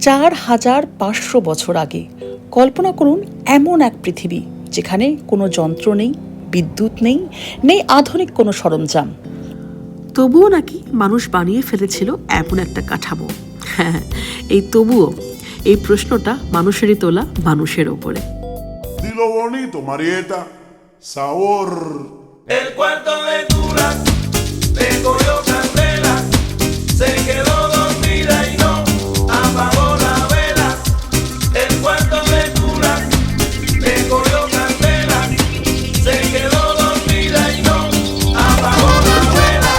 4500 বছর আগে। কল্পনা করুন এমন এক পৃথিবী যেখানে কোনো যন্ত্র নেই, বিদ্যুৎ নেই, নেই আধুনিক কোনো সরঞ্জাম। তবুও নাকি মানুষ বানিয়ে ফেলেছিল এমন একটা কাঠামো। হ্যাঁ, এই তবুও, এই প্রশ্নটা মানুষেরই তোলা, মানুষের ওপরে। Dilo bonito, Marieta. Sabor. El cuarto de Turas le cogió candela, se quedó dormida y no apagó la vela. El cuarto de Turas le cogió candela, se quedó dormida y no apagó la vela.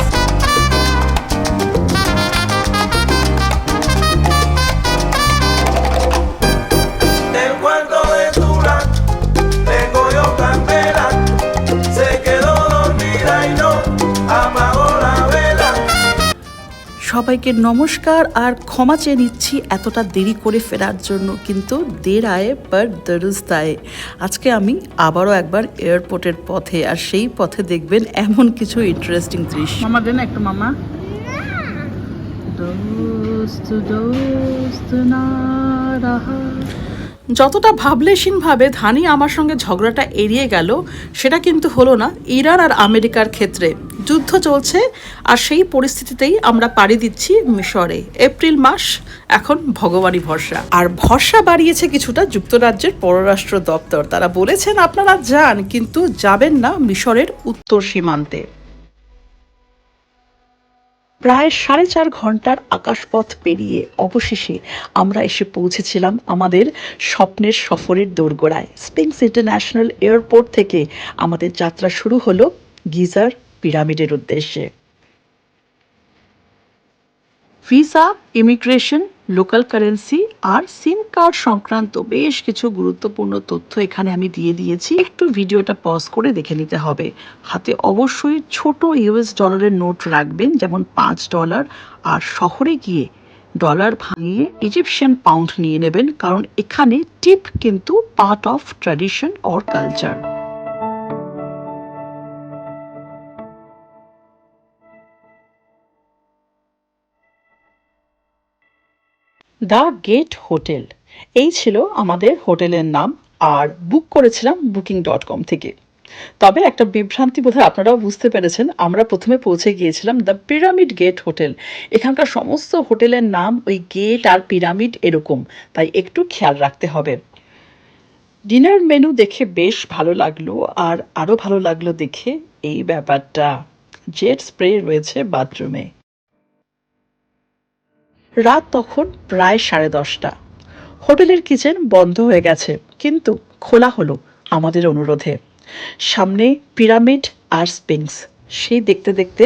El cuarto de Turas le cogió candela, se quedó dormida y no apagó la vela. সবাইকে নমস্কার আর ক্ষমা চেয়ে নিচ্ছি এতটা দেরি করে ফেরার জন্য, কিন্তু দের আয়ে পর দরুস্ত আয়ে। আজকে আমি আবারও একবার এয়ারপোর্টের পথে, আর সেই পথে দেখবেন এমন কিছু ইন্টারেস্টিং দৃশ্য। মামা দেন একটু, মামা। দোস্ত দোস্ত না রাহা। যতটা ভাবলেশীনভাবে ধানি আমার সঙ্গে ঝগড়াটা এড়িয়ে গেল, সেটা কিন্তু হলো না ইরান আর আমেরিকার ক্ষেত্রে। যুদ্ধ চলছে, আর সেই পরিস্থিতিতেই আমরা পাড়ি দিচ্ছি মিশরে। এপ্রিল মাস, এখন ভগবানই ভরসা। আর ভরসা বাড়িয়েছে কিছুটা যুক্তরাজ্যের পররাষ্ট্র দপ্তর। তারা বলেছেন আপনারা যান, কিন্তু যাবেন না মিশরের উত্তর সীমান্তে। প্রায় 4.5 ঘন্টার আকাশপথ পেরিয়ে অবশেষে আমরা এসে পৌঁছেছিলাম আমাদের স্বপ্নের সফরের দোরগোড়ায়। স্পিংস ইন্টারন্যাশনাল এয়ারপোর্ট থেকে আমাদের যাত্রা শুরু হলো গিজার পিরামিডের উদ্দেশ্যে। ভিসা, ইমিগ্রেশন, লোকাল কারেন্সি আর সিম কার্ড সংক্রান্ত বেশ কিছু গুরুত্বপূর্ণ তথ্য এখানে আমি দিয়ে দিয়েছি। একটু ভিডিওটা পজ করে দেখে নিতে হবে। হাতে অবশ্যই ছোট ইউএস ডলারের নোট রাখবেন, যেমন $5। আর শহরে গিয়ে ডলার ভাঙিয়ে ইজিপশিয়ান পাউন্ড নিয়ে নেবেন, কারণ এখানে টিপ কিন্তু part of tradition or culture. The gate hotel, এই ছিল আমাদের হোটেলের নাম, আর বুক করেছিলাম booking.com থেকে। তবে একটা বিভ্রান্তি বোধহয় আপনারাও বুঝতে পেরেছেন। আমরা প্রথমে পৌঁছে গিয়েছিলাম দ্য পিরামিড গেট হোটেল। এখানকার সমস্ত হোটেলের নাম ওই গেট আর পিরামিড এরকম, তাই একটু খেয়াল রাখতে হবে। ডিনার মেনু দেখে বেশ ভালো লাগলো, আর আরও ভালো লাগলো দেখে এই ব্যাপারটা, জেট স্প্রে রয়েছে বাথরুমে। রাত তখন প্রায় 10:30। হোটেলের কিচেন বন্ধ হয়ে গেছে, কিন্তু খোলা হলো আমাদের অনুরোধে। সামনে পিরামিড আর স্পিংস, সেই দেখতে দেখতে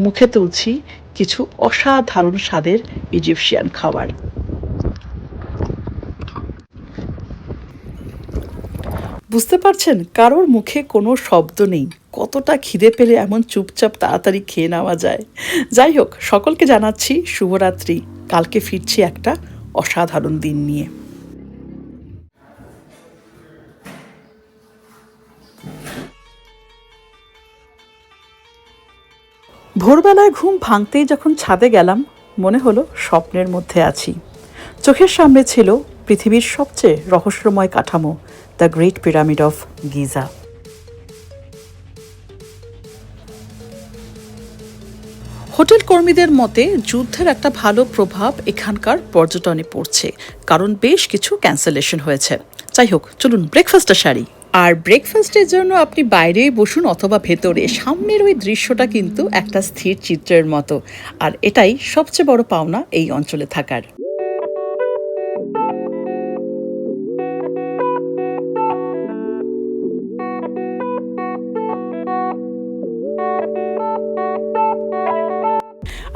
মুখে তুলছি কিছু অসাধারণ স্বাদের ইজিপশিয়ান খাবার। বুঝতে পারছেন, কারোর মুখে কোনো শব্দ নেই। কতটা খিদে পেলে এমন চুপচাপ তাড়াতাড়ি খেয়ে নেওয়া যায়। যাই হোক, সকলকে জানাচ্ছি শুভরাত্রি। কালকে ফিরছি একটা অসাধারণ দিন নিয়ে। ভোরবেলায় ঘুম ভাঙতেই যখন ছাদে গেলাম, মনে হলো স্বপ্নের মধ্যে আছি। চোখের সামনে ছিল পৃথিবীর সবচেয়ে রহস্যময় কাঠামো, the great pyramid of Giza. Hotel কর্মীদের মতে যুদ্ধের একটা ভালো প্রভাব এখানকার পর্যটনে পড়ছে, কারণ বেশ কিছু ক্যান্সেলেশন হয়েছে। যাই হোক, চলুন ব্রেকফাস্টটা সারি। আর ব্রেকফাস্টের জন্য আপনি বাইরেই বসুন অথবা ভেতরে, সামনের ওই দৃশ্যটা কিন্তু একটা স্থির চিত্রের মতো। আর এটাই সবচেয়ে বড় পাওনা এই অঞ্চলে থাকার।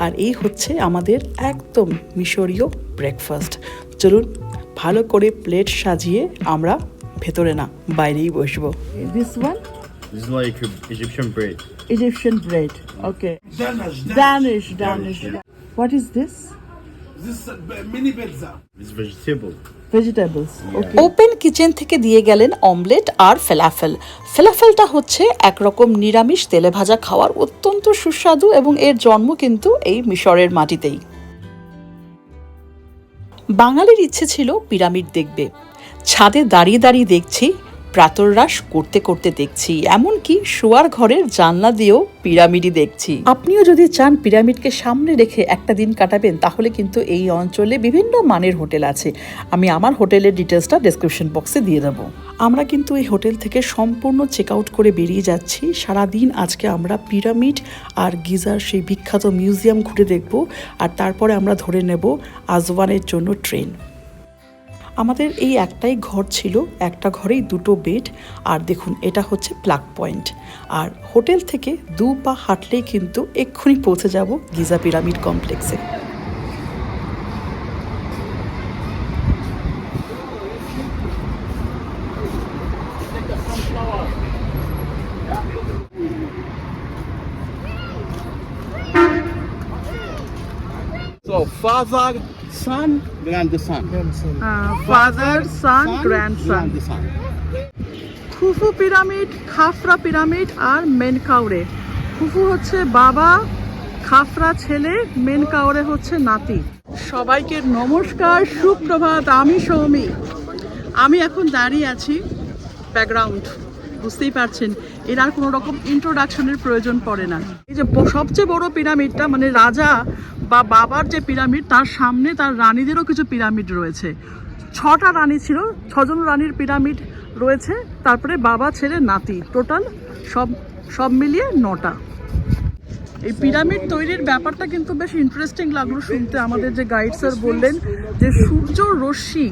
আর এই হচ্ছে আমাদের একদম মিশরীয় ব্রেকফাস্ট। চলুন ভালো করে প্লেট সাজিয়ে আমরা ভেতরে না বাইরেই বসবো। This one? This is like Egyptian bread. Egyptian bread. Okay. Danish. What is this? This mini pizza. It's vegetable. Vegetables. Open kitchen থেকে দিয়ে গেলেন অমলেট আর ফেলাফেল। ফেলাফেলটা হচ্ছে একরকম নিরামিষ তেলে ভাজা খাওয়ার, অত্যন্ত সুস্বাদু, এবং এর জন্ম কিন্তু এই মিশরের মাটিতেই। বাঙালির ইচ্ছে ছিল পিরামিড দেখবে, ছাদে দাঁড়িয়ে দাঁড়িয়ে দেখছি, প্রাতরাশ করতে করতে দেখছি, এমনকি শোয়ার ঘরের জানলা দিয়েও পিরামিডই দেখছি। আপনিও যদি চান পিরামিডকে সামনে রেখে একটা দিন কাটাবেন, তাহলে কিন্তু এই অঞ্চলে বিভিন্ন মানের হোটেল আছে। আমি আমার হোটেলের ডিটেলসটা ডেসক্রিপশন বক্সে দিয়ে দেবো। আমরা কিন্তু এই হোটেল থেকে সম্পূর্ণ চেক আউট করে বেরিয়ে যাচ্ছি। সারাদিন আজকে আমরা পিরামিড আর গিজার সেই বিখ্যাত মিউজিয়াম ঘুরে দেখব, আর তারপরে আমরা ধরে নেব আজওয়ানের জন্য ট্রেন। আমাদের এই একটাই ঘর ছিল, একটা ঘরেই 2টো বেড। আর দেখুন, এটা হচ্ছে প্লাগ পয়েন্ট, আর হোটেল থেকে 2 পা হাঁটলেই কিন্তু এক্ষুনি পৌঁছে যাব গিজা পিরামিড কমপ্লেক্সে। So, father, son, grandson. Father son grandson. Grandson. Khufu pyramid, Khafre pyramid আর মেনকাউরে। খুফু হচ্ছে বাবা, খাফরা ছেলে, মেনকাউরে হচ্ছে নাতি। সবাইকে নমস্কার, সুপ্রভাত। আমি সৌমি। আমি এখন দাঁড়িয়ে আছি, ব্যাকগ্রাউন্ড বুঝতেই পারছেন, এর আর কোনো রকম ইন্ট্রোডাকশনের প্রয়োজন পড়ে না। এই যে সবচেয়ে বড় পিরামিডটা, মানে রাজা বা বাবার যে পিরামিড, তার সামনে তার রানীদেরও কিছু পিরামিড রয়েছে। 6টা রানী ছিল, 6জন রানীর পিরামিড রয়েছে, তারপরে বাবা ছেলে নাতি, টোটাল সব মিলিয়ে 9টা। এই পিরামিড তৈরির ব্যাপারটা কিন্তু বেশ ইন্টারেস্টিং লাগলো শুনতে। আমাদের যে গাইড স্যার বললেন যে সূর্য রশ্মি,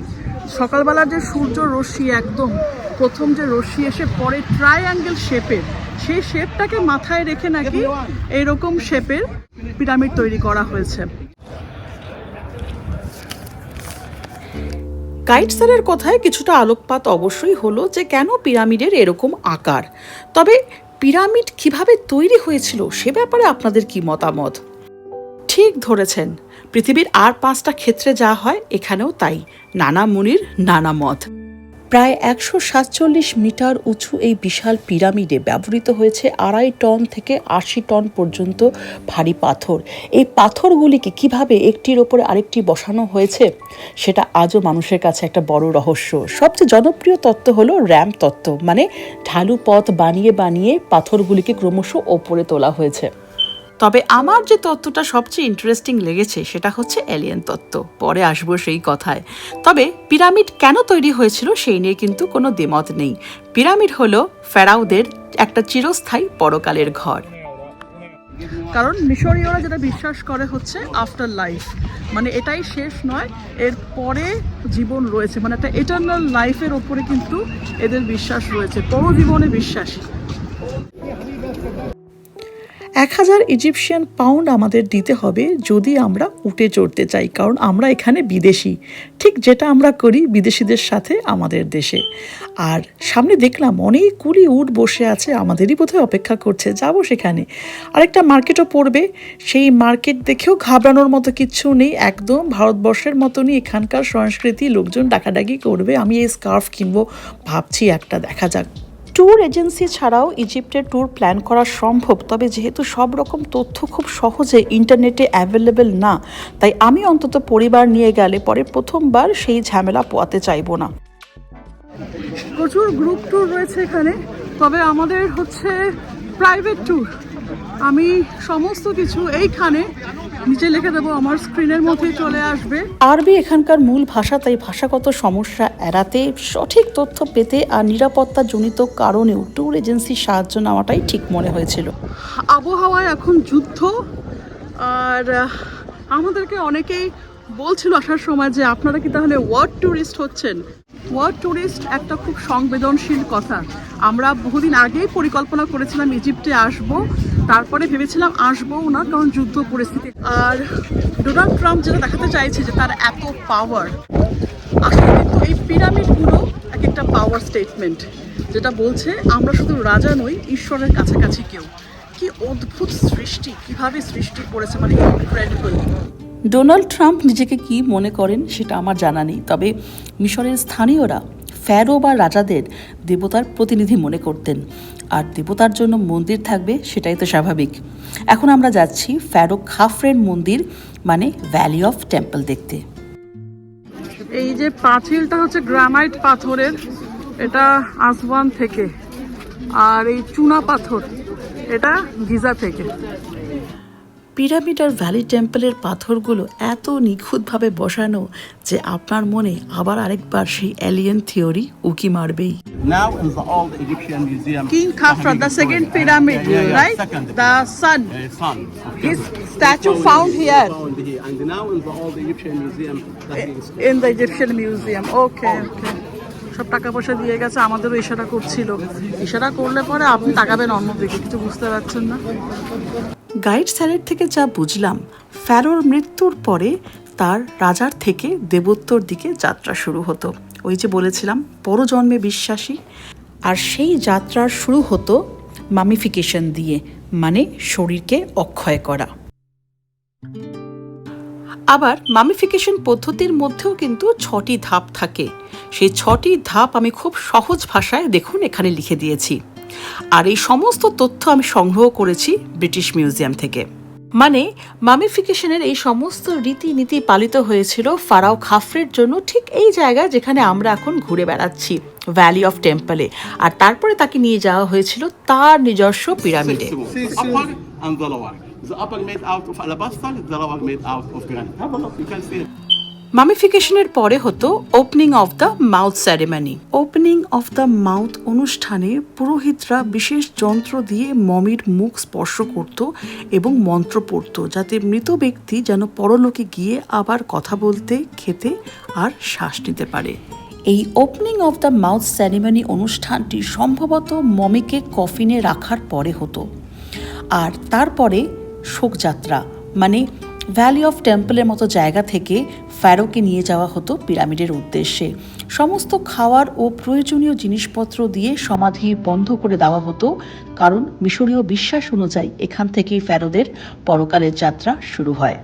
সকালবেলার যে সূর্য রশ্মি, একদম প্রথম যে রশ্মি এসে পরে ট্রায়াঙ্গেল শেপের, সেই শেপটাকে মাথায় রেখে নাকি এইরকম শেপের পিরামিড তৈরি করা হয়েছে। গাইড স্যারের কথায় কিছুটা আলোকপাত অবশ্যই হলো যে কেন পিরামিডের এরকম আকার। তবে পিরামিড কিভাবে তৈরি হয়েছিল সে ব্যাপারে আপনাদের কি মতামত? ঠিক ধরেছেন, পৃথিবীর আর 5টা ক্ষেত্রে যা হয় এখানেও তাই, নানা মুনির নানা মত। প্রায় 147 মিটার উঁচু এই বিশাল পিরামিডে ব্যবহৃত হয়েছে 2.5 টন থেকে 80 টন পর্যন্ত ভারী পাথর। এই পাথরগুলিকে কিভাবে একটির ওপরে আরেকটি বসানো হয়েছে সেটা আজও মানুষের কাছে একটা বড় রহস্য। সবচেয়ে জনপ্রিয় তত্ত্ব হলো র্যাম্প তত্ত্ব, মানে ঢালু পথ বানিয়ে বানিয়ে পাথরগুলিকে ক্রমশ ওপরে তোলা হয়েছে। তবে আমার যে তত্ত্বটা সবচেয়ে ইন্টারেস্টিং লেগেছে সেটা হচ্ছে এলিয়েন তত্ত্ব, পরে আসবো সেই কথায়। তবে পিরামিড কেন তৈরি হয়েছিল সেই নিয়ে কিন্তু কোনো দ্বিমত নেই। পিরামিড হলো ফেরাওদের একটা চিরস্থায়ী পরকালের ঘর। কারণ মিশরীয়রা যেটা বিশ্বাস করে হচ্ছে আফটার লাইফ, মানে এটাই শেষ নয়, এর পরে জীবন রয়েছে, মানে একটা এটারনাল লাইফের ওপরে কিন্তু এদের বিশ্বাস রয়েছে, পরজীবনে বিশ্বাসী। 1000 ইজিপশিয়ান পাউন্ড আমাদের দিতে হবে যদি আমরা উটে চড়তে চাই, কারণ আমরা এখানে বিদেশি, ঠিক যেটা আমরা করি বিদেশিদের সাথে আমাদের দেশে। আর সামনে দেখলাম অনেকগুলি উট বসে আছে, আমাদেরই বোধহয় অপেক্ষা করছে, যাব সেখানে। আরেকটা মার্কেটও পড়বে, সেই মার্কেট দেখেও ঘাবড়ানোর মতো কিচ্ছু নেই, একদম ভারতবর্ষের মতনই এখানকার সংস্কৃতি, লোকজন ডাকাডাকি করবে। আমি এই স্কার্ফ কিনবো ভাবছি একটা, দেখা যাক। ট্যুর এজেন্সি ছাড়াও ইজিপ্টের ট্যুর প্ল্যান করা সম্ভব, তবে যেহেতু সব রকম তথ্য খুব সহজে ইন্টারনেটে অ্যাভেলেবেল না, তাই আমি অন্তত পরিবার নিয়ে গেলে পরে প্রথমবার সেই ঝামেলা পোয়াতে চাইবো না। প্রচুর গ্রুপ ট্যুর রয়েছে এখানে, তবে আমাদের হচ্ছে প্রাইভেট ট্যুর। আমি সমস্ত কিছু এইখানে নিচে লিখে দেবো, আমার স্ক্রিনের মধ্যেই চলে আসবে। আরবি এখানকার মূল ভাষা, তাই ভাষাগত সমস্যা এড়াতে, সঠিক তথ্য পেতে আর নিরাপত্তাজনিত কারণেও ট্যুর এজেন্সির সাহায্য নেওয়াটাই ঠিক মনে হয়েছিল। আবহাওয়ায় এখন যুদ্ধ, আর আমাদেরকে অনেকেই বলছিল আসার সময় যে আপনারা কি তাহলে ওয়ার্ড ট্যুরিস্ট হচ্ছেন। ওয়ার্ড ট্যুরিস্ট একটা খুব সংবেদনশীল কথা। আমরা বহুদিন আগেই পরিকল্পনা করেছিলাম ইজিপ্টে আসব, তারপরে ভেবেছিলাম আসবও না, কারণ যুদ্ধ পরিস্থিতি। আর ডোনাল্ড ট্রাম্প যেটা দেখাতে চাইছে যে তার এত পাওয়ার, আসলে কিন্তু এই পিরামিডগুলো এক একটা পাওয়ার স্টেটমেন্ট, যেটা বলছে আমরা শুধু রাজা নই, ঈশ্বরের কাছাকাছি কেউ। কি অদ্ভুত সৃষ্টি, কিভাবে সৃষ্টি করেছে, মানে ইনক্রেডিবল। ডোনাল্ড ট্রাম্প নিজেকে কি মনে করেন সেটা আমার জানা নেই, তবে মিশরের স্থানীয়রা ফ্যারো বা রাজাদের দেবতার প্রতিনিধি মনে করতেন, আর দেবতার জন্য মন্দির থাকবে সেটাই তো স্বাভাবিক। এখন আমরা যাচ্ছি ফ্যারো খাফরের মন্দির, মানে ভ্যালি অফ টেম্পল দেখতে। এই যে পাঁচিলটা হচ্ছে গ্রানাইট পাথরের, এটা আসওয়ান থেকে, আর এই চুনা পাথর এটা গিজা থেকে। পিরামিড আর ভ্যালি টেম্পলের পাথরগুলো এত নিখুঁতভাবে বসানো যে আপনার মনে আবার আরেকবার সেই এলিয়েন থিওরি উকি মারবেই। Now in the old Egyptian museum. King Khafra, the second pyramid, right? Second. The sun. Son. His statue found here Found here. And now in the old Egyptian museum. That is in the Egyptian museum. Okay, okay. সব টাকা পয়সা দিয়ে গেছে, আমাদেরও ইশারা করছিল, ইশারা করলে পরে আপনি তাকাবেন অন্যদিকে, কিছু বুঝতে পারছেন না। গাইড স্যারের থেকে যা বুঝলাম, ফ্যারোর মৃত্যুর পরে তার রাজার থেকে দেবোত্তর দিকে যাত্রা শুরু হতো। ওই যে বলেছিলাম পরজন্মে বিশ্বাসী, আর সেই যাত্রার শুরু হতো মামিফিকেশন দিয়ে, মানে শরীরকে অক্ষয় করা। আবার মামিফিকেশন পদ্ধতির মধ্যেও কিন্তু 6টি ধাপ থাকে। সেই 6টি ধাপ আমি খুব সহজ ভাষায় দেখুন এখানে লিখে দিয়েছি, আর এই সমস্ত তথ্য আমি সংগ্রহ করেছি ব্রিটিশ মিউজিয়াম থেকে। মানে মামিফিকেশনের এই সমস্ত রীতিনীতি পালিত হয়েছিল ফারাও খাফরের জন্য ঠিক এই জায়গায় যেখানে আমরা এখন ঘুরে বেড়াচ্ছি, ভ্যালি অফ টেম্পলে, আর তারপরে তাকে নিয়ে যাওয়া হয়েছিল তার নিজস্ব পিরামিডে। upper and the lower. The upper made out of alabaster, the lower made out of granite. Have a look, you can see it. মামিফিকেশনের পরে হতো opening of the mouth ceremony. Opening of the mouth অনুষ্ঠানে পুরোহিতরা বিশেষ যন্ত্র দিয়ে মমির মুখ স্পর্শ করত এবং মন্ত্র পড়ত, যাতে মৃত ব্যক্তি যেন পরলোকে গিয়ে আবার কথা বলতে, খেতে আর শ্বাস নিতে পারে। এই opening of the mouth ceremony অনুষ্ঠানটি সম্ভবত মমিকে কফিনে রাখার পরে হতো, আর তারপরে শোকযাত্রা, মানে ভ্যালি অফ টেম্পলের মতো জায়গা থেকে ফ্যারোকে নিয়ে যাওয়া হতো পিরামিডের উদ্দেশ্যে। সমস্ত খাওয়ার ও প্রয়োজনীয় জিনিসপত্র দিয়ে সমাধি বন্ধ করে দেওয়া হতো, কারণ মিশরীয় বিশ্বাস অনুযায়ী এখান থেকেই ফ্যারোদের পরকালের যাত্রা শুরু হয়।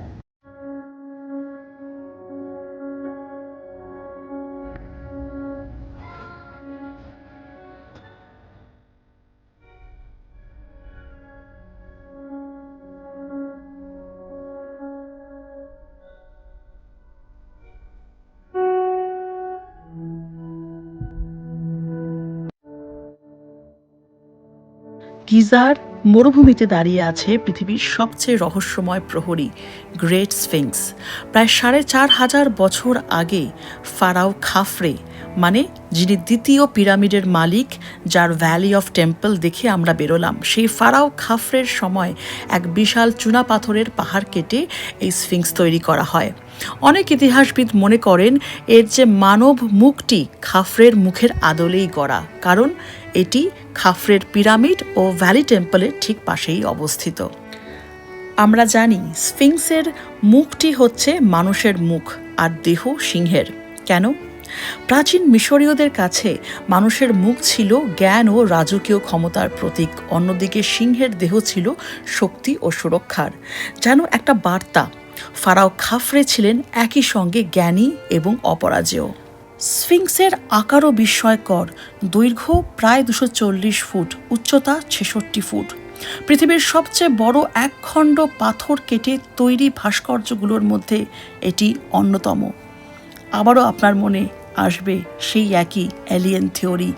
গিজার মরুভূমিতে দাঁড়িয়ে আছে পৃথিবীর সবচেয়ে রহস্যময় প্রহরী গ্রেট স্ফিংস। প্রায় 4500 বছর আগে ফারাও খাফরে, মানে যিনি দ্বিতীয় পিরামিডের মালিক, যার ভ্যালি অফ টেম্পল দেখে আমরা বেরোলাম, সেই ফারাও খাফরের সময় এক বিশাল চুনা পাথরের পাহাড় কেটে এই স্ফিংস তৈরি করা হয়। অনেক ইতিহাসবিদ মনে করেন এর যে মানব মুখটি খাফরের মুখের আদলেই গড়া, কারণ এটি খাফরের পিরামিড ও ভ্যালি টেম্পলের ঠিক পাশেই অবস্থিত। আমরা জানি স্ফিংসের মুখটি হচ্ছে মানুষের মুখ আর দেহ সিংহের। কেন? প্রাচীন মিশরীয়দের কাছে মানুষের মুখ ছিল জ্ঞান ও রাজকীয় ক্ষমতার প্রতীক, অন্যদিকে সিংহের দেহ ছিল শক্তি ও সুরক্ষার, যেন একটা বার্তা। ফারাও খাফরে ছিলেন একই সঙ্গে জ্ঞানী এবং অপরাজেয়। স্ফিংসের আকারও বিস্ময়কর, দৈর্ঘ্য প্রায় 240 ফুট, উচ্চতা 66 ফুট। পৃথিবীর সবচেয়ে বড় একখণ্ড পাথর কেটে তৈরি ভাস্কর্যগুলোর মধ্যে এটি অন্যতম। আবারও আপনার মনে আসবে সেই একই এলিয়েন থিওরি,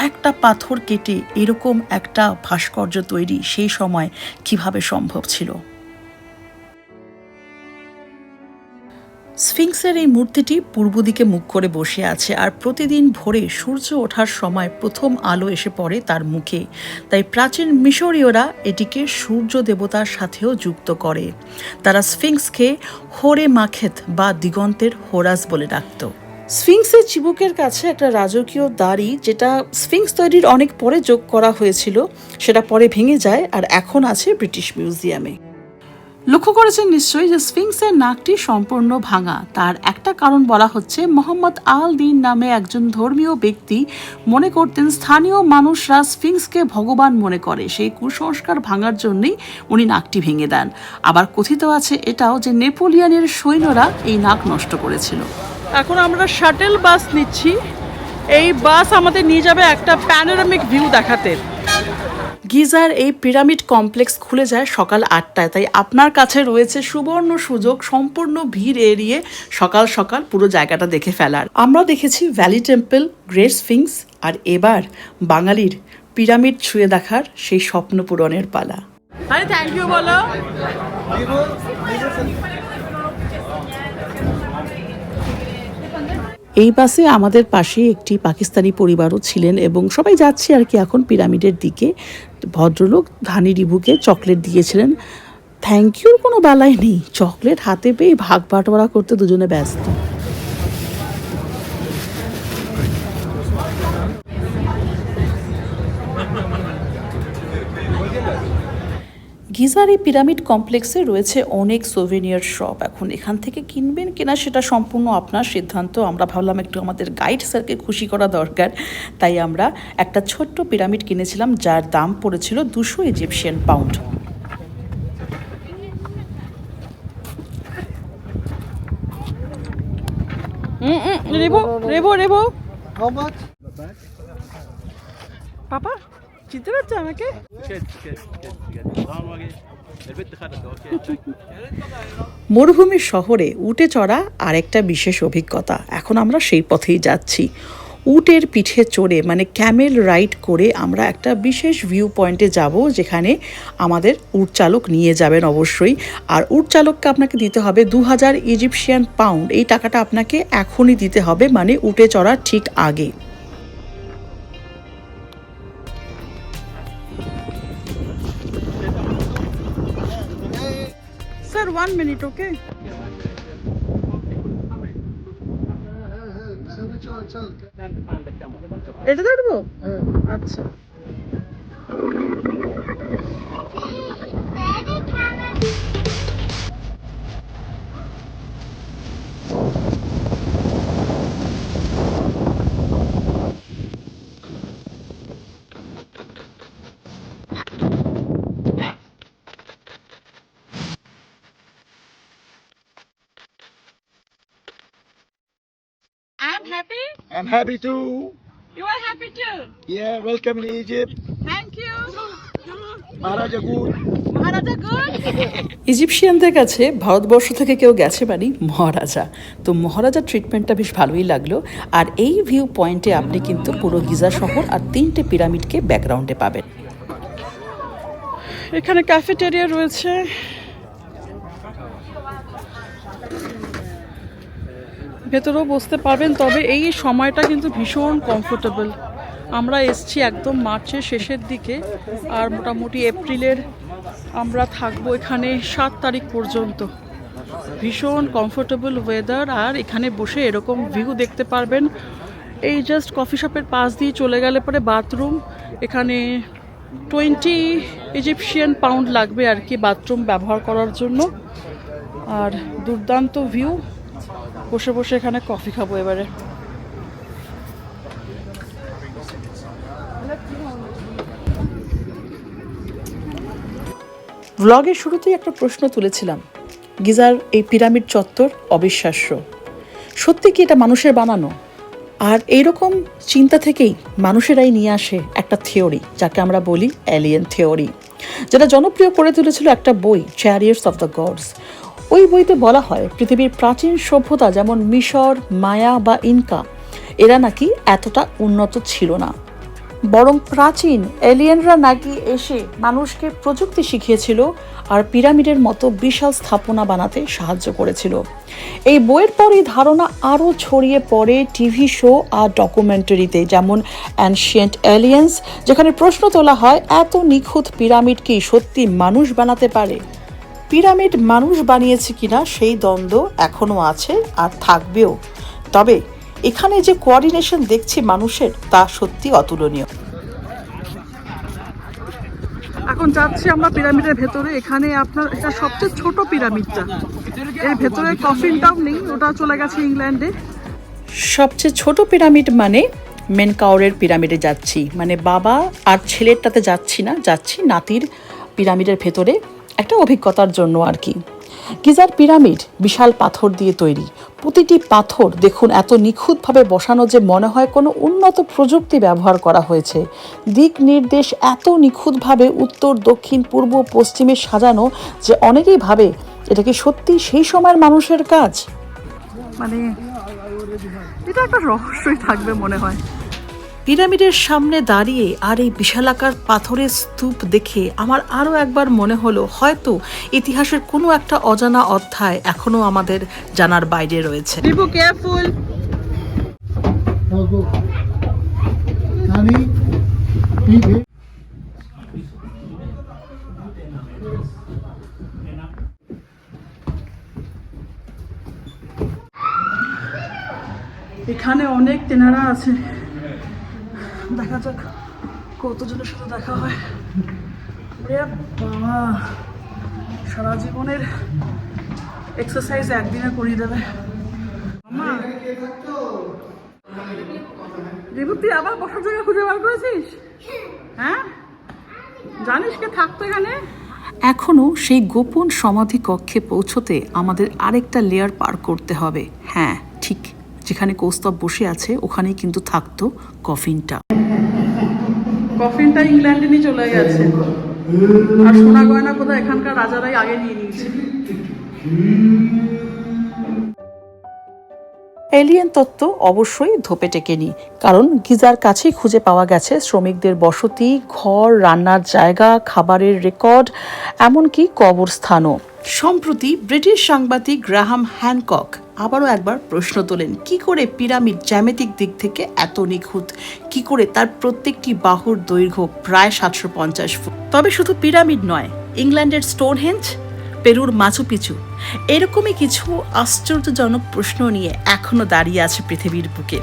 একটা পাথর কেটে এরকম একটা ভাস্কর্য তৈরি সেই সময় কিভাবে সম্ভব ছিল। স্ফিংসের এই মূর্তিটি পূর্ব দিকে মুখ করে বসে আছে, আর প্রতিদিন ভোরে সূর্য ওঠার সময় প্রথম আলো এসে পড়ে তার মুখে। তাই প্রাচীন মিশরীয়রা এটিকে সূর্য দেবতার সাথেও যুক্ত করে। তারা স্ফিংসকে হোরে মাখেত বা দিগন্তের হোরাস বলে ডাকত। স্ফিংসের চিবুকের কাছে একটা রাজকীয় দাড়ি, যেটা স্ফিংস তৈরির অনেক পরে যোগ করা হয়েছিল, সেটা পরে ভেঙে যায় আর এখন আছে ব্রিটিশ মিউজিয়ামে। লক্ষ্য করেছেন নিশ্চয়ই যে স্ফিংসের নাকটি সম্পূর্ণ ভাঙা। তার একটা কারণ বলা হচ্ছে মোহাম্মদ আল দিন নামে একজন ধর্মীয় ব্যক্তি মনে করতেন স্থানীয় মানুষরা স্ফিংসকে ভগবান মনে করে, সেই কুসংস্কার ভাঙার জন্যই উনি নাকটি ভেঙে দেন। আবার কথিত আছে এটাও যে নেপোলিয়নের সৈন্যরা এই নাক নষ্ট করেছিল। এখন আমরা শাটেল বাস নিচ্ছি। এই বাস আমাদের নিয়ে যাবে একটা প্যানোরামিক ভিউ দেখাতে। গিজার এই পিরামিড কমপ্লেক্স খুলে যায় সকাল 8টায়, তাই আপনার কাছে রয়েছে সুবর্ণ সুযোগ সম্পূর্ণ ভিড় এড়িয়ে সকাল সকাল পুরো জায়গাটা দেখে ফেলার। আমরা দেখেছি ভ্যালি টেম্পল, গ্রেট স্ফিংস, আর এবার বাঙালির পিরামিড ছুঁয়ে দেখার সেই স্বপ্ন পূরণের পালা। আরে থ্যাংক ইউ বলো। এই বাসে আমাদের পাশে একটি পাকিস্তানি পরিবারও ছিলেন এবং সবাই যাচ্ছে আর কি এখন পিরামিডের দিকে। ভদ্রলোক ধানি রিভুকে চকলেট দিয়েছিলেন। থ্যাংক ইউর কোনো বেলায় নেই, চকলেট হাতে পেয়ে ভাগ বাটোয়ারা করতে দুজনে ব্যস্ত। গিজার এই পিরামিড কমপ্লেক্সে রয়েছে অনেক সোভেনিয়ার শপ। এখন এখান থেকে কিনবেন কিনা সেটা সম্পূর্ণ আপনার সিদ্ধান্ত। আমরা ভাবলাম একটু আমাদের গাইড স্যারকে খুশি করা দরকার, তাই আমরা একটা ছোট্ট পিরামিড কিনেছিলাম যার দাম পড়েছিল 200 ইজিপশিয়ান পাউন্ড। রেবো পাপা চিনতে পারছো আমাকে? মরুভূমির শহরে উটে চড়া আরেকটা বিশেষ অভিজ্ঞতা। এখন আমরা সেই পথেই যাচ্ছি। উটের পিঠে চড়ে মানে ক্যামেল রাইড করে আমরা একটা বিশেষ ভিউ পয়েন্টে যাব, যেখানে আমাদের উট চালক নিয়ে যাবেন অবশ্যই। আর উট চালককে আপনাকে দিতে হবে 2000 ইজিপশিয়ান পাউন্ড। এই টাকাটা আপনাকে এখনই দিতে হবে, মানে উটে চড়ার ঠিক আগে। Sir, 1 minute, okay? এটা ধরবো? আচ্ছা। I'm happy. I'm happy too. You are happy too. Yeah, welcome in Egypt. Thank you. Maharaja Good. Maharaja good. ইজিপশিয়ানদের কাছে ভারতবর্ষ থেকে কেউ গেছে মানে মহারাজা, তো মহারাজা ট্রিটমেন্টটা বেশ ভালোই লাগলো। আর এই ভিউ পয়েন্টে আপনি কিন্তু পুরো গিজা শহর আর 3টে পিরামিডকে ব্যাকগ্রাউন্ডে পাবেন। এখানে ক্যাফেটেরিয়া রয়েছে। ভেতরেও বসতে পারবেন, তবে এই সময়টা কিন্তু ভীষণ কমফোর্টেবল। আমরা এসছি একদম মার্চের শেষের দিকে, আর মোটামুটি এপ্রিলের আমরা থাকবো এখানে 7 তারিখ পর্যন্ত। ভীষণ কমফোর্টেবল ওয়েদার, আর এখানে বসে এরকম ভিউ দেখতে পারবেন। এই জাস্ট কফি শপের পাশ দিয়ে চলে গেলে পরে বাথরুম, এখানে 20 ইজিপশিয়ান পাউন্ড লাগবে আর কি বাথরুম ব্যবহার করার জন্য। আর দুর্দান্ত ভিউ, বসে বসে এখানে কফি খাবো এবারে। ব্লগের শুরুতেই একটা প্রশ্ন তুলেছিলাম, গিজার এই পিরামিড চত্বর অবিশ্বাস্য, সত্যি কি এটা মানুষের বানানো? আর এইরকম চিন্তা থেকেই মানুষেরাই নিয়ে আসে একটা থিওরি, যাকে আমরা বলি এলিয়েন থিওরি, যেটা জনপ্রিয় করে তুলেছিল একটা বই, চ্যারিয়টস অফ দ্য গডস। ওই বইতে বলা হয় পৃথিবীর প্রাচীন সভ্যতা যেমন মিশর, মায়া বা ইনকা, এরা নাকি এতটা উন্নত ছিল না, বরং প্রাচীন এলিয়েনরা নাকি এসে মানুষকে প্রযুক্তি শিখিয়েছিল আর পিরামিডের মতো বিশাল স্থাপনা বানাতে সাহায্য করেছিল। এই বইয়ের পরই ধারণা আরও ছড়িয়ে পড়ে টিভি শো আর ডকুমেন্টারিতে, যেমন অ্যানশিয়েন্ট এলিয়েন্স, যেখানে প্রশ্ন তোলা হয় এত নিখুঁত পিরামিড কি সত্যি মানুষ বানাতে পারে? পিরামিড মানুষ বানিয়েছে কিনা সেই দ্বন্দ্ব এখনও আছে আর থাকবেও, তবে এখানে যে কোঅর্ডিনেশন দেখছি মানুষের, তা সত্যি অতুলনীয়। এখন যাচ্ছি আমরা পিরামিডের ভেতরে। এখানে আপনার এটা সবচেয়ে ছোট পিরামিডটা, এর ভেতরে কফিনটাও নেই, ওটা চলে গেছে ইংল্যান্ডে। সবচেয়ে ছোট পিরামিড মানে মেনকাওরের পিরামিডে যাচ্ছি, মানে বাবা আর ছেলেরটাতে যাচ্ছি না, যাচ্ছি নাতির পিরামিডের ভেতরে একটা অভিজ্ঞতার জন্য আর কি। গিজার পিরামিড বিশাল পাথর দিয়ে তৈরি। প্রতিটি পাথর দেখুন এত নিখুঁতভাবে বসানো যে মনে হয় কোনো উন্নত প্রযুক্তি ব্যবহার করা হয়েছে। দিক নির্দেশ এত নিখুঁতভাবে উত্তর দক্ষিণ পূর্ব পশ্চিমে সাজানো যে অনেকেই ভাবে এটা কি সত্যি সেই সময়ের মানুষের কাজ। মানে এটা একটা রহস্যই থাকবে মনে হয়। পিরামিডের সামনে দাঁড়িয়ে আর এই বিশালাকার পাথরের স্তূপ দেখে আমার আরও একবার মনে হলো হয়তো ইতিহাসের কোনো একটা অজানা অধ্যায় এখনো আমাদের জানার বাইরে রয়েছে। Be careful. এখানে অনেক তেনারা আছে, দেখা যাক কতজনের সাথে দেখা হয়। বাবা, সারা জীবনের এক্সারসাইজ একদিনে করিয়ে দেবে। তুই আবার বসার জায়গা খুঁজে বার করেছিস? হ্যাঁ, জানিস কে থাকতো এখানে? এখনো সেই গোপন সমাধি কক্ষে পৌঁছতে আমাদের আরেকটা লেয়ার পার করতে হবে। হ্যাঁ, ঠিক যেখানে কৌস্তব বসে আছে ওখানেই কিন্তু থাকতো কফিনটা। কফিনটা ইংল্যান্ডে নিয়ে চলে গেছে, আর সোনা গয়না কোথায় এখানকার রাজারাই আগে নিয়ে নিয়েছে। এলিয়েন তত্ত্ব অবশ্যই ধোপে টেকেনি, কারণ গিজার কাছেই খুঁজে পাওয়া গেছে শ্রমিকদের বসতি, ঘর, রান্নার জায়গা, খাবারের রেকর্ড, এমনকি কবরস্থানও। সম্প্রতি ব্রিটিশ সাংবাদিক গ্রাহাম হ্যানকক আবারও একবার প্রশ্ন তোলেন, কি করে পিরামিড জ্যামিতিক দিক থেকে এত নিখুঁত, কি করে তার প্রত্যেকটি বাহুর দৈর্ঘ্য প্রায় 750 ফুট। তবে শুধু পিরামিড নয়, ইংল্যান্ডের স্টোনহেঞ্জ, পেরুর মাচু পিচু, এরকমই কিছু আশ্চর্যজনক প্রশ্ন নিয়ে এখনো দাঁড়িয়ে আছে পৃথিবীর বুকে।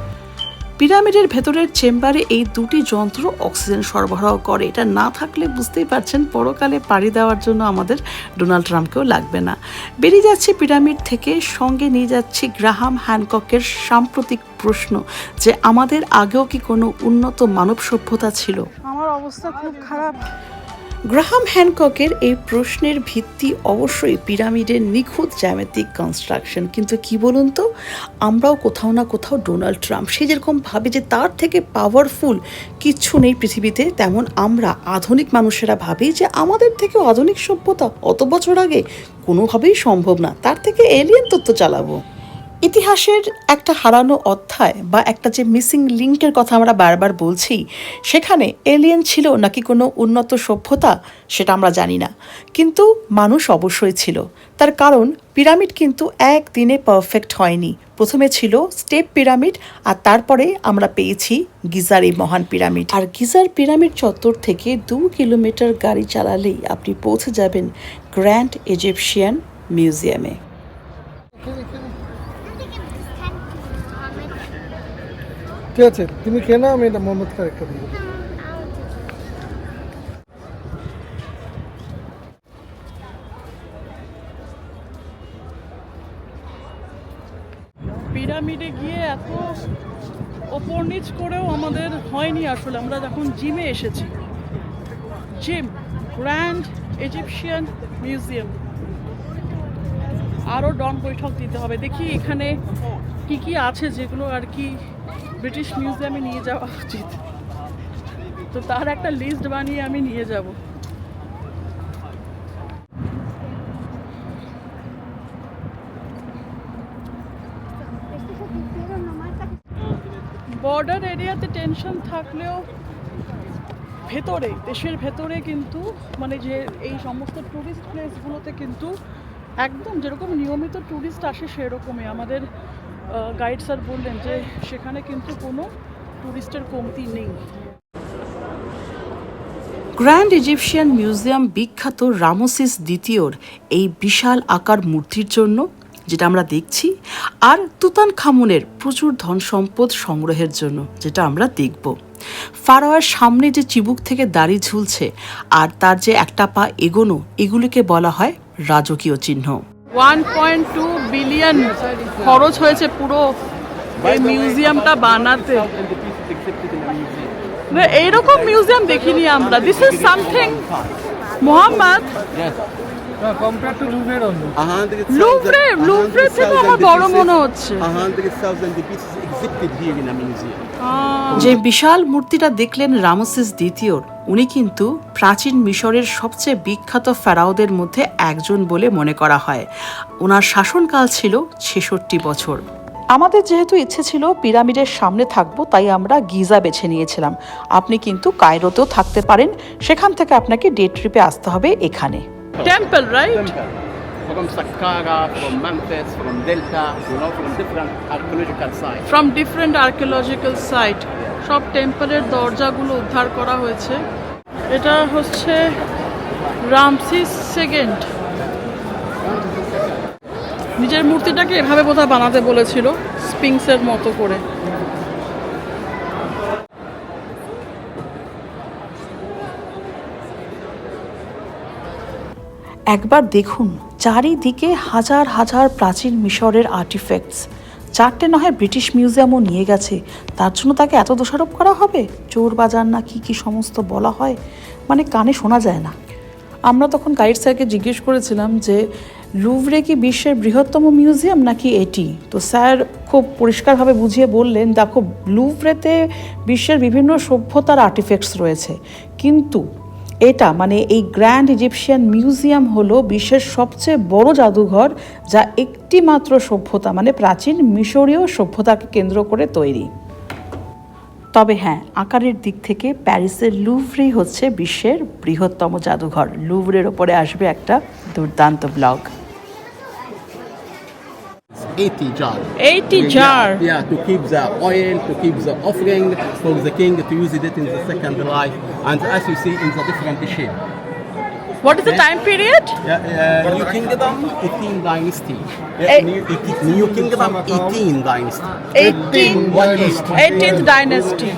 পিরামিডের ভেতরের চেম্বারে এই দুটি যন্ত্র অক্সিজেন সরবরাহ করে। এটা না থাকলে বুঝতেই পারছেন পরকালে পাড়ি দেওয়ার জন্য আমাদের ডোনাল্ড ট্রাম্পকেও লাগবে না। বেরিয়ে যাচ্ছে পিরামিড থেকে, সঙ্গে নিয়ে যাচ্ছি গ্রাহাম হ্যানককের সাম্প্রতিক প্রশ্ন যে আমাদের আগেও কি কোনো উন্নত মানব সভ্যতা ছিল। আমার অবস্থা খুব খারাপ। গ্রাহাম হ্যানককের এই প্রশ্নের ভিত্তি অবশ্যই পিরামিডের নিখুঁত জ্যামিতিক কনস্ট্রাকশন। কিন্তু কি বলুন তো, আমরাও কোথাও না কোথাও ডোনাল্ড ট্রাম্প সে যেরকম ভাবে যে তার থেকে পাওয়ারফুল কিচ্ছু নেই পৃথিবীতে, তেমন আমরা আধুনিক মানুষেরা ভাবি যে আমাদের থেকেও আধুনিক সভ্যতা অত বছর আগে কোনোভাবেই সম্ভব না, তার থেকে এলিয়েন তত্ত্ব চালাবো। ইতিহাসের একটা হারানো অধ্যায় বা একটা যে মিসিং লিঙ্কের কথা আমরা বারবার বলছি, সেখানে এলিয়েন ছিল নাকি কোনো উন্নত সভ্যতা সেটা আমরা জানি না, কিন্তু মানুষ অবশ্যই ছিল। তার কারণ পিরামিড কিন্তু একদিনে পারফেক্ট হয়নি। প্রথমে ছিল স্টেপ পিরামিড, আর তারপরে আমরা পেয়েছি গিজার এই মহান পিরামিড। আর গিজার পিরামিড চত্বর থেকে 2 কিলোমিটার গাড়ি চালালেই আপনি পৌঁছে যাবেন গ্র্যান্ড ইজিপশিয়ান মিউজিয়ামে। ঠিক আছে, তুমি খেয়ে নাও, আমি এটা মোহাম্মদ কারেক্ট করে দেবো। পিরামিডে গিয়ে এত ওপর নিচ করেও আমাদের হয়নি আসলে। আমরা যখন জিমে এসেছি, জিম গ্র্যান্ড ইজিপশিয়ান মিউজিয়াম, আরও ডন বৈঠক দিতে হবে। দেখি এখানে কি কি আছে যেগুলো আর কি ব্রিটিশ মিউজিয়ামে নিয়ে যাওয়া উচিত, তো তার একটা লিস্ট বানিয়ে আমি নিয়ে যাব। বর্ডার এরিয়াতে টেনশন থাকলেও ভেতরে, দেশের ভেতরে কিন্তু মানে যে এই সমস্ত ট্যুরিস্ট প্লেসগুলোতে কিন্তু একদম যেরকম নিয়মিত ট্যুরিস্ট আসে সেরকমই আমাদের গাইড স্যার বললেন যে সেখানে কিন্তু কোনো ট্যুরিস্টের কমতি নেই। গ্র্যান্ড ইজিপশিয়ান মিউজিয়াম বিখ্যাত রামসিস দ্বিতীয়র এই বিশাল আকার মূর্তির জন্য, যেটা আমরা দেখছি, আর তুতানখামুনের প্রচুর ধন সম্পদ সংগ্রহের জন্য, যেটা আমরা দেখব। ফারাওয়ের সামনে যে চিবুক থেকে দাড়ি ঝুলছে আর তার যে একটা পা এগোনো, এগুলিকে বলা হয় রাজকীয় চিহ্ন। 1.2 বিলিয়ন খরচ হয়েছে পুরো এই মিউজিয়ামটা বানাতে। এইরকম মিউজিয়াম দেখিনি আমরা। This is something Mohammad compare to লুভরের অন্য 100,000 লুভরে থেকে আমার বড় মনে হচ্ছে। 100,000 pieces exhibited here in a museum. যে বিশাল মূর্তিটা দেখলেন রামসেস দ্বিতীয়র, উনি কিন্তু প্রাচীন মিশরের সবচেয়ে বিখ্যাত ফেরাওদের মধ্যে একজন বলে মনে করা হয়। ওনার শাসনকাল ছিল 66 বছর। আমাদের যেহেতু ইচ্ছে ছিল পিরামিডের সামনে থাকবো, তাই আমরা গিজা বেছে নিয়েছিলাম। আপনি কিন্তু কায়রোতেও থাকতে পারেন, সেখান থেকে আপনাকে ডে ট্রিপে আসতে হবে এখানে। Temple, right? From Saqqara, from Memphis, from Delta, from different archaeological sites. From different archaeological site সব টেম্পলের দরজাগুলো উদ্ধার করা হয়েছে। এটা হচ্ছে রামসেস সেকেন্ড। নিজের মূর্তিটাকে এভাবে বোধহয় বানাতে বলেছিল, স্পিংসের মতো করে। একবার দেখুন চারিদিকে হাজার হাজার প্রাচীন মিশরের আর্টিফ্যাক্টস। 4টে নয় ব্রিটিশ মিউজিয়ামও নিয়ে গেছে, তার জন্য তাকে এত দোষারোপ করা হবে? চোর বাজার না কি কি সমস্ত বলা হয়, মানে কানে শোনা যায় না। আমরা তখন গাইড স্যারকে জিজ্ঞেস করেছিলাম যে লুভরে কি বিশ্বের বৃহত্তম মিউজিয়াম নাকি এটি? তো স্যার খুব পরিষ্কারভাবে বুঝিয়ে বললেন, দেখো লুভরেতে বিশ্বের বিভিন্ন সভ্যতার আর্টিফ্যাক্টস রয়েছে, কিন্তু এটা মানে এই গ্র্যান্ড ইজিপশিয়ান মিউজিয়াম হলো বিশ্বের সবচেয়ে বড় জাদুঘর, যা একটি মাত্র সভ্যতা মানে প্রাচীন মিশরীয় সভ্যতাকে কেন্দ্র করে তৈরি। তবে হ্যাঁ, আকারের দিক থেকে প্যারিসের লুভরেই হচ্ছে বিশ্বের বৃহত্তম জাদুঘর। লুভরের ওপরে আসবে একটা দুর্দান্ত blog. 80 jar. 80 jar. Yeah, to keep the oil, to keep the offering for the king to use it in the second life, and as you see in the different shape. What is the time period? New Kingdom, 18 dynasty. Eh, New Kingdom, 18 dynasty. 18th dynasty.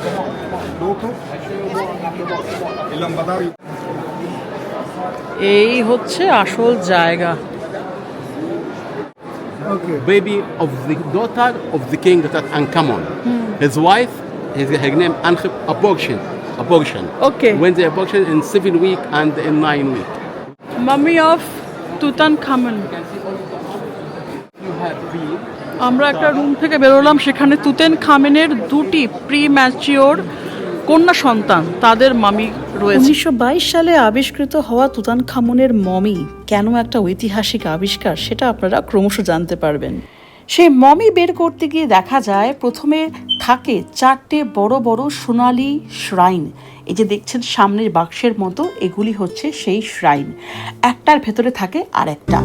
এই হচ্ছে আসল জায়গা। Baby of the daughter of the king Tutankhamun. His wife, her name abortion. Okay. When the abortion in 7 week and in 9 week. মামি of Tutankhamun. You have been আমরা একটা room থেকে বেরোলাম, সেখানে তুতানখামেনের 2টি প্রি ম্যাচিওর কন্যা সন্তান, তাদের মামি রয়েছে। 1922 সালে আবিষ্কৃত হওয়া তুতানখামুনের মমি কেন একটা ঐতিহাসিক আবিষ্কার, সেটা আপনারা ক্রমশ জানতে পারবেন। সেই মমি বের করতে গিয়ে দেখা যায় প্রথমে থাকে 4টে বড় বড় সোনালি শ্রাইন। এই যে দেখছেন সামনের বাক্সের মতো, এগুলি হচ্ছে সেই শ্রাইন। একটার ভেতরে থাকে আরেকটা।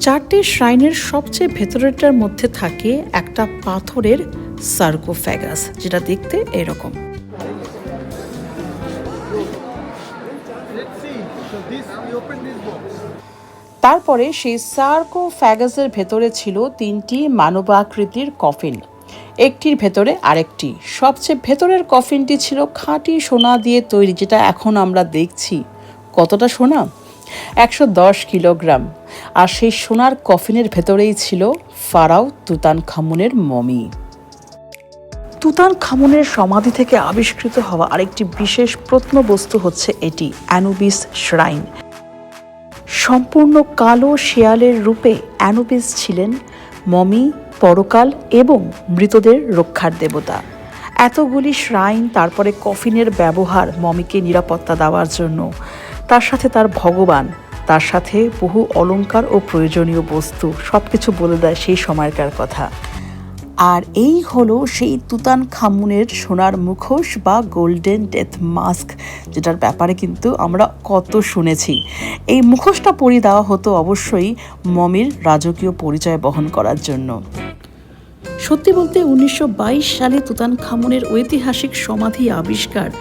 চারটে শ্রাইনের সবচেয়ে ভেতরেরটার মধ্যে থাকে একটা পাথরের সার্কোফ্যাগাস, যেটা দেখতে এরকম। তারপরে সেই সার্কোফ্যাগাসের ভেতরে ছিল 3টি মানবাকৃতির কফিন, একটির ভেতরে আরেকটি। সবচেয়ে ভেতরের কফিনটি ছিল খাঁটি সোনা দিয়ে তৈরি, যেটা এখন আমরা দেখছি। কতটা সোনা? 110 কিলোগ্রাম। আর সেই সোনার কফিনের ভেতরেই ছিল ফারাও তুতানখামুনের মমি। তুতানখামুনের সমাধি থেকে আবিষ্কৃত হওয়া আরেকটি বিশেষ প্রত্নবস্তু হচ্ছে এটি, অ্যানুবিস শ্রাইন। সম্পূর্ণ কালো শেয়ালের রূপে অ্যানুবিস ছিলেন মমি, পরকাল এবং মৃতদের রক্ষার দেবতা। এতগুলি শ্রাইন, তারপরে কফিনের ব্যবহার মমিকে নিরাপত্তা দেওয়ার জন্য, তার সাথে তার ভগবান, তার সাথে বহু অলংকার ও প্রয়োজনীয় বস্তু, সব কিছু বলে দেয় সেই সময়কার কথা। আর এই হলো সেই তুতানখামুনের সোনার মুখোশ বা গোল্ডেন ডেথ মাস্ক, যেটার ব্যাপারে কিন্তু আমরা কত শুনেছি। এই মুখোশটা পরিয়ে দেওয়া হতো অবশ্যই মমির রাজকীয় পরিচয় বহন করার জন্য। সত্যি বলতে 1922 সালে তুতানখামুনের ঐতিহাসিক সমাধি আবিষ্কার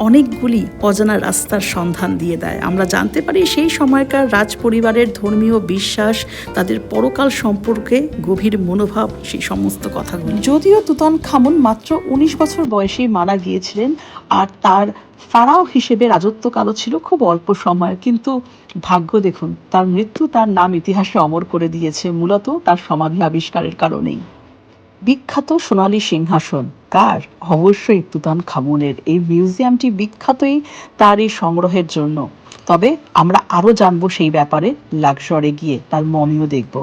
অনেকগুলি অজানা রাস্তার সন্ধান দিয়ে দেয়। আমরা জানতে পারি সেই সময়কার রাজ পরিবারের ধর্মীয় বিশ্বাস, তাদের পরকাল সম্পর্কে গভীর মনোভাব, সেই সমস্ত কথাগুলি। যদিও তুতানখামুন মাত্র 19 বছর বয়সেই মারা গিয়েছিলেন, আর তার ফারাও হিসেবে রাজত্বকালও ছিল খুব অল্প সময়, কিন্তু ভাগ্য দেখুন, তার মৃত্যু তার নাম ইতিহাসে অমর করে দিয়েছে, মূলত তার সমাধি আবিষ্কারের কারণেই। বিখ্যাত সোনালী সিংহাসন, কার? অবশ্যই তুতানখামুনের। এই মিউজিয়ামটি বিখ্যাতই তার এই সংগ্রহের জন্য। তবে আমরা আরও জানবো সেই ব্যাপারে লাকশরে গিয়ে, তার মমিও দেখব।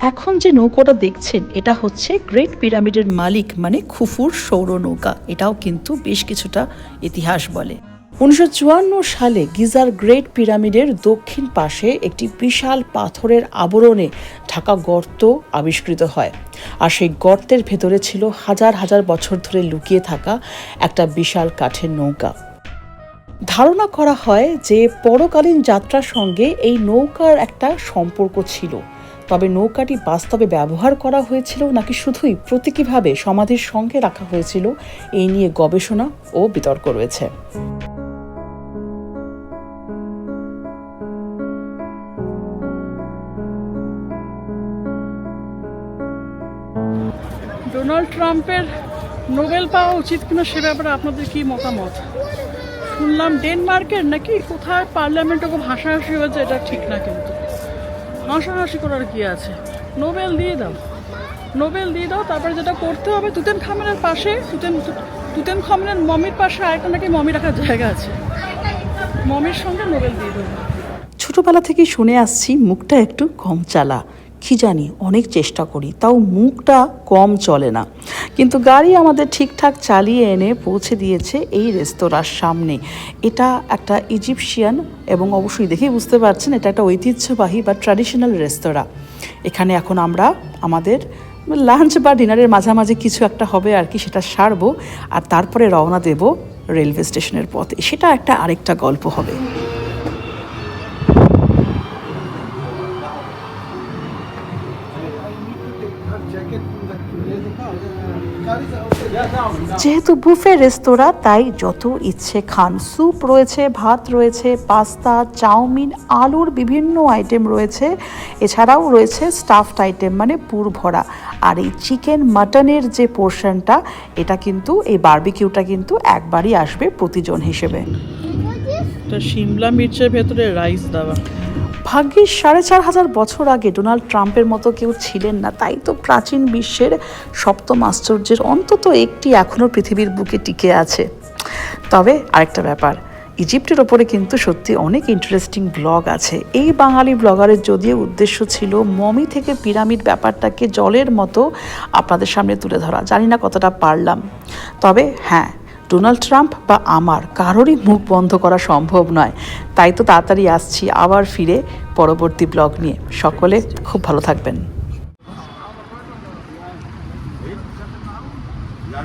এখন যে নৌকাটা দেখছেন এটা হচ্ছে গ্রেট পিরামিডের মালিক মানে খুফুর সৌর নৌকা। এটাও কিন্তু বেশ কিছুটা ইতিহাস বলে। 1954 সালে গিজার গ্রেট পিরামিডের দক্ষিণ পাশে একটি বিশাল পাথরের আবরণে ঢাকা গর্ত আবিষ্কৃত হয়। আর সেই গর্তের ভেতরে ছিল হাজার হাজার বছর ধরে লুকিয়ে থাকা একটা বিশাল কাঠের নৌকা। ধারণা করা হয় যে পরকালীন যাত্রার সঙ্গে এই নৌকার একটা সম্পর্ক ছিল। তবে নৌকাটি বাস্তবে ব্যবহার করা হয়েছিল নাকি শুধুই প্রতীকীভাবে সমাধির সঙ্গে রাখা হয়েছিল, এই নিয়ে গবেষণা ও বিতর্ক রয়েছে। ডোনাল্ড ট্রাম্পের নোবেল পাওয়া উচিত কিনা সে ব্যাপারে আপনাদের কি মতামত? শুনলাম ডেনমার্কের নাকি কোথায় পার্লামেন্টে খুব হাসাহাসি হয়েছে, এটা ঠিক না, কিন্তু হাসাহাসি করার কি আছে? নোবেল দিয়ে দাও, নোবেল দিয়ে দাও। তারপরে যেটা করতে হবে, তুতেনখামেনের পাশে তুতেনখামেনের মমির পাশে আরেকটা নাকি মমি রাখার জায়গা আছে, মমির সঙ্গে নোবেল দিয়ে দেবো। ছোটবেলা থেকেই শুনে আসছি মুখটা একটু কম চালা। কি জানি, অনেক চেষ্টা করি তাও মুখটা কম চলে না। কিন্তু গাড়ি আমাদের ঠিকঠাক চালিয়ে এনে পৌঁছে দিয়েছে এই রেস্তোরাঁর সামনে। এটা একটা ইজিপশিয়ান এবং অবশ্যই দেখেই বুঝতে পারছেন এটা একটা ঐতিহ্যবাহী বা ট্র্যাডিশনাল রেস্তোরাঁ। এখানে এখন আমরা আমাদের লাঞ্চ বা ডিনারের মাঝামাঝি কিছু একটা হবে আর কি, সেটা সারবো আর তারপরে রওনা দেব রেলওয়ে স্টেশনের পথে। সেটা একটা আরেকটা গল্প হবে। যেহেতু বুফে রেস্তোরাঁ তাই যত ইচ্ছে খান। স্যুপ রয়েছে, ভাত রয়েছে, পাস্তা, চাউমিন, আলুর বিভিন্ন আইটেম রয়েছে। এছাড়াও রয়েছে স্টাফড আইটেম মানে পুর ভরা। আর এই চিকেন মাটনের যে পোর্শনটা, এটা কিন্তু এই বারবিকিউটা কিন্তু একবারই আসবে প্রতিজন হিসেবে। শিমলা মির্চের ভেতরে রাইস দেওয়া। ভাগ্যিস 4500 বছর আগে ডোনাল্ড ট্রাম্পের মতো কেউ ছিলেন না, তাই তো প্রাচীন বিশ্বের সপ্তম আশ্চর্যের অন্তত একটি এখনও পৃথিবীর বুকে টিকে আছে। তবে আরেকটা ব্যাপার, ইজিপ্টের ওপরে কিন্তু সত্যি অনেক ইন্টারেস্টিং ব্লগ আছে। এই বাঙালি ব্লগারের যদিও উদ্দেশ্য ছিল মমি থেকে পিরামিড ব্যাপারটাকে জলের মতো আপনাদের সামনে তুলে ধরা, জানি না কতটা পারলাম। তবে হ্যাঁ, ডোনাল্ড ট্রাম্প বা আমার কারোরই মুখ বন্ধ করা সম্ভব নয়। তাই তো তাড়াতাড়ি আসছি আবার ফিরে পরবর্তী ব্লগ নিয়ে। সকলে খুব ভালো থাকবেন।